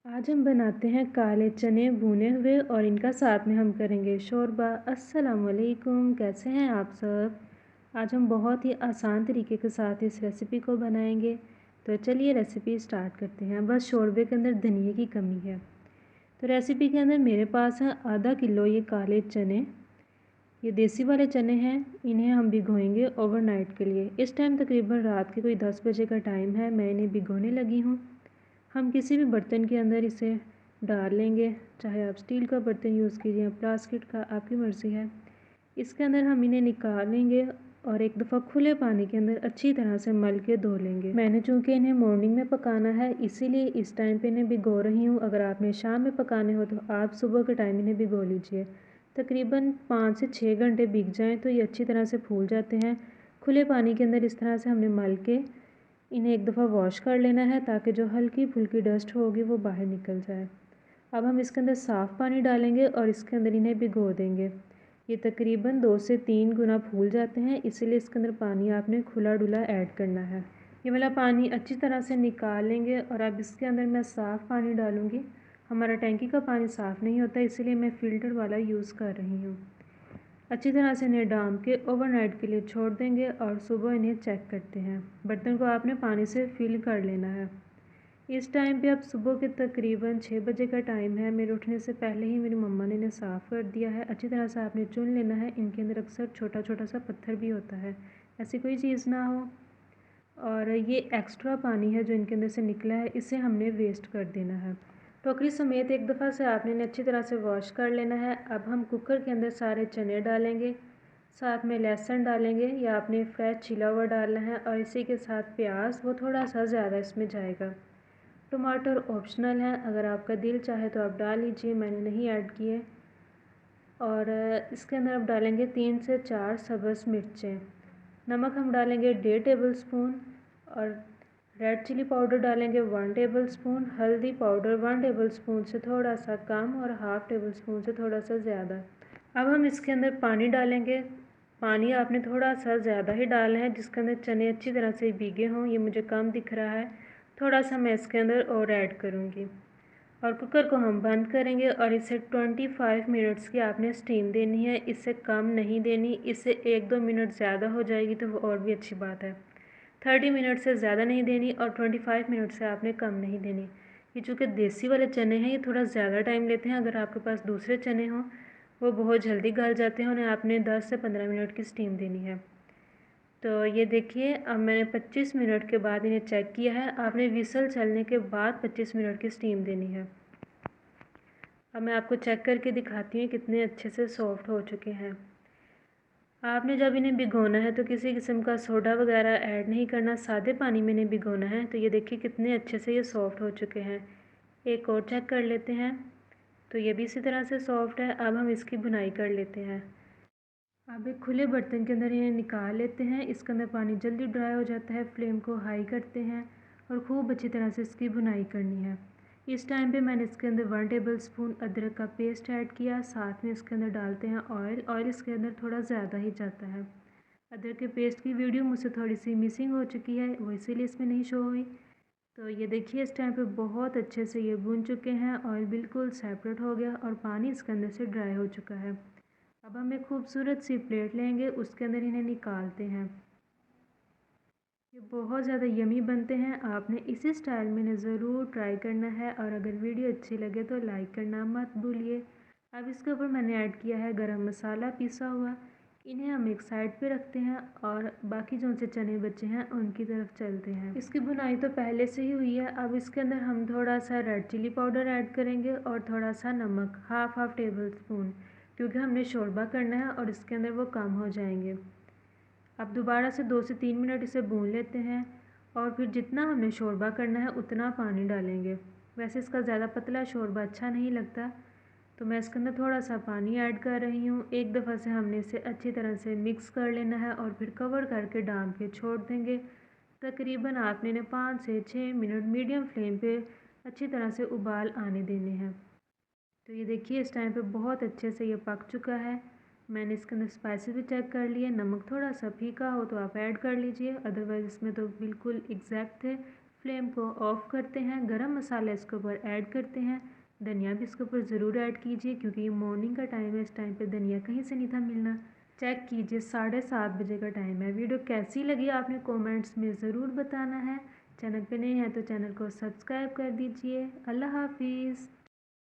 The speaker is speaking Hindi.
आज हम बनाते हैं काले चने भुने हुए और इनका साथ में हम करेंगे शोरबा। अस्सलाम वालेकुम, कैसे हैं आप सब। आज हम बहुत ही आसान तरीके के साथ इस रेसिपी को बनाएंगे। तो चलिए रेसिपी स्टार्ट करते हैं। बस शोरबे के अंदर धनिए की कमी है। तो रेसिपी के अंदर मेरे पास है आधा किलो ये काले चने। ये देसी वाले चने हैं। इन्हें हम भिगोएंगे ओवरनाइट के लिए। इस टाइम तकरीबन रात के कोई 10 बजे का टाइम है। मैं इन्हें भिगोने लगी हूँ। हम किसी भी बर्तन के अंदर इसे डाल लेंगे, चाहे आप स्टील का बर्तन यूज़ कीजिए या प्लास्टिक का, आपकी मर्ज़ी है। इसके अंदर हम इन्हें निकाल लेंगे और एक दफ़ा खुले पानी के अंदर अच्छी तरह से मल के धो लेंगे। मैंने चूँकि इन्हें मॉर्निंग में पकाना है इसीलिए इस टाइम पे इन्हें भिगो रही हूँ। अगर आपने शाम में पकाने हो तो आप सुबह के टाइम इन्हें भिगो लीजिए। तकरीबन 5 से 6 घंटे भीग जाएँ तो ये अच्छी तरह से फूल जाते हैं। खुले पानी के अंदर इस तरह से हमने मल के इन्हें एक दफ़ा वॉश कर लेना है ताकि जो हल्की फुल्की डस्ट होगी वो बाहर निकल जाए। अब हम इसके अंदर साफ़ पानी डालेंगे और इसके अंदर इन्हें भिगो देंगे। ये तकरीबन 2 से 3 गुना फूल जाते हैं, इसीलिए इसके अंदर पानी आपने खुला डुला ऐड करना है। ये वाला पानी अच्छी तरह से निकाल लेंगे और अब इसके अंदर मैं साफ़ पानी डालूँगी। हमारा टैंकी का पानी साफ़ नहीं होता, इसीलिए मैं फ़िल्टर वाला यूज़ कर रही हूँ। अच्छी तरह से इन्हें डाम के ओवरनाइट के लिए छोड़ देंगे और सुबह इन्हें चेक करते हैं। बर्तन को आपने पानी से फिल कर लेना है। इस टाइम पे अब सुबह के तकरीबन 6 बजे का टाइम है। मेरे उठने से पहले ही मेरी मम्मा ने इन्हें साफ़ कर दिया है। अच्छी तरह से आपने चुन लेना है। इनके अंदर अक्सर छोटा छोटा सा पत्थर भी होता है, ऐसी कोई चीज़ ना हो। और ये एक्स्ट्रा पानी है जो इनके अंदर से निकला है, इसे हमने वेस्ट कर देना है। टोकरी समेत एक दफ़ा से आपने इन्हें अच्छी तरह से वॉश कर लेना है। अब हम कुकर के अंदर सारे चने डालेंगे, साथ में लहसुन डालेंगे या आपने फ्रेश छिला हुआ डालना है और इसी के साथ प्याज, वो थोड़ा सा ज़्यादा इसमें जाएगा। टमाटर ऑप्शनल है, अगर आपका दिल चाहे तो आप डाल लीजिए, मैंने नहीं ऐड किए। और इसके अंदर आप डालेंगे 3 से 4 सब्ज़ मिर्चें। नमक हम डालेंगे 1.5 टेबल स्पून और रेड चिली पाउडर डालेंगे 1 टेबल स्पून। हल्दी पाउडर 1 टेबल स्पून से थोड़ा सा कम और हाफ़ टेबल स्पून से थोड़ा सा ज़्यादा। अब हम इसके अंदर पानी डालेंगे। पानी आपने थोड़ा सा ज़्यादा ही डालना है जिसके अंदर चने अच्छी तरह से भीगे हों। ये मुझे कम दिख रहा है, थोड़ा सा मैं इसके अंदर और ऐड करूँगी। और कुकर को हम बंद करेंगे और इसे 25 मिनट्स की आपने स्टीम देनी है, इससे कम नहीं देनी। इससे 1-2 मिनट ज़्यादा हो जाएगी तो वो और भी अच्छी बात है। 30 मिनट से ज़्यादा नहीं देनी और 25 मिनट से आपने कम नहीं देनी। ये चूँकि देसी वाले चने हैं, ये थोड़ा ज़्यादा टाइम लेते हैं। अगर आपके पास दूसरे चने हों वो बहुत जल्दी गल जाते हैं, उन्हें आपने 10 से 15 मिनट की स्टीम देनी है। तो ये देखिए, अब मैंने 25 मिनट के बाद इन्हें चेक किया है। आपने विसल चलने के बाद 25 मिनट की स्टीम देनी है। अब मैं आपको चेक करके दिखाती हूँ कितने अच्छे से सॉफ़्ट हो चुके हैं। आपने जब इन्हें भिगोना है तो किसी किस्म का सोडा वगैरह ऐड नहीं करना, सादे पानी में इन्हें भिगोना है। तो ये देखिए कितने अच्छे से ये सॉफ़्ट हो चुके हैं। एक और चेक कर लेते हैं, तो ये भी इसी तरह से सॉफ़्ट है। अब हम इसकी भुनाई कर लेते हैं। अब एक खुले बर्तन के अंदर इन्हें निकाल लेते हैं। इसके अंदर पानी जल्दी ड्राई हो जाता है। फ्लेम को हाई करते हैं और खूब अच्छी तरह से इसकी भुनाई करनी है। इस टाइम पे मैंने इसके अंदर 1 टेबल स्पून अदरक का पेस्ट ऐड किया। साथ में इसके अंदर डालते हैं ऑयल। ऑयल इसके अंदर थोड़ा ज़्यादा ही जाता है। अदरक के पेस्ट की वीडियो मुझसे थोड़ी सी मिसिंग हो चुकी है, वो इसीलिए इसमें नहीं शो हुई। तो ये देखिए इस टाइम पे बहुत अच्छे से ये भून चुके हैं। ऑयल बिल्कुल सेपरेट हो गया और पानी इसके अंदर से ड्राई हो चुका है। अब हम एक खूबसूरत सी प्लेट लेंगे, उसके अंदर इन्हें निकालते हैं। ये बहुत ज़्यादा यमी बनते हैं। आपने इसी स्टाइल में इन्हें ज़रूर ट्राई करना है और अगर वीडियो अच्छी लगे तो लाइक करना मत भूलिए। अब इसके ऊपर मैंने ऐड किया है गरम मसाला पिसा हुआ। इन्हें हम एक साइड पे रखते हैं और बाकी जो से चने बचे हैं उनकी तरफ चलते हैं। इसकी भुनाई तो पहले से ही हुई है। अब इसके अंदर हम थोड़ा सा रेड चिली पाउडर ऐड करेंगे और थोड़ा सा नमक, हाफ़ टेबल स्पून, क्योंकि हमने शोरबा करना है और इसके अंदर वो कम हो जाएंगे। अब दोबारा से 2 से 3 मिनट इसे भून लेते हैं और फिर जितना हमने शोरबा करना है उतना पानी डालेंगे। वैसे इसका ज़्यादा पतला शोरबा अच्छा नहीं लगता, तो मैं इसके अंदर थोड़ा सा पानी ऐड कर रही हूँ। एक दफ़ा से हमने इसे अच्छी तरह से मिक्स कर लेना है और फिर कवर करके डाम के छोड़ देंगे। तकरीबन आपने इन्हें 5 से 6 मिनट मीडियम फ्लेम पे अच्छी तरह से उबाल आने देने हैं। तो ये देखिए इस टाइम पे बहुत अच्छे से ये पक चुका है। मैंने इसके अंदर स्पाइसेस भी चेक कर लिए। नमक थोड़ा सा फीका हो तो आप ऐड कर लीजिए, अदरवाइज़ इसमें तो बिल्कुल एग्जैक्ट थे। फ्लेम को ऑफ़ करते हैं। गरम मसाला इसके ऊपर ऐड करते हैं। धनिया भी इसके ऊपर ज़रूर ऐड कीजिए क्योंकि ये मॉर्निंग का टाइम है, इस टाइम पे धनिया कहीं से नहीं था मिलना। चेक कीजिए 7:30 बजे का टाइम है। वीडियो कैसी लगी आपने कमेंट्स में ज़रूर बताना है। चैनल पे नए हैं तो चैनल को सब्सक्राइब कर दीजिए। अल्लाह हाफिज़।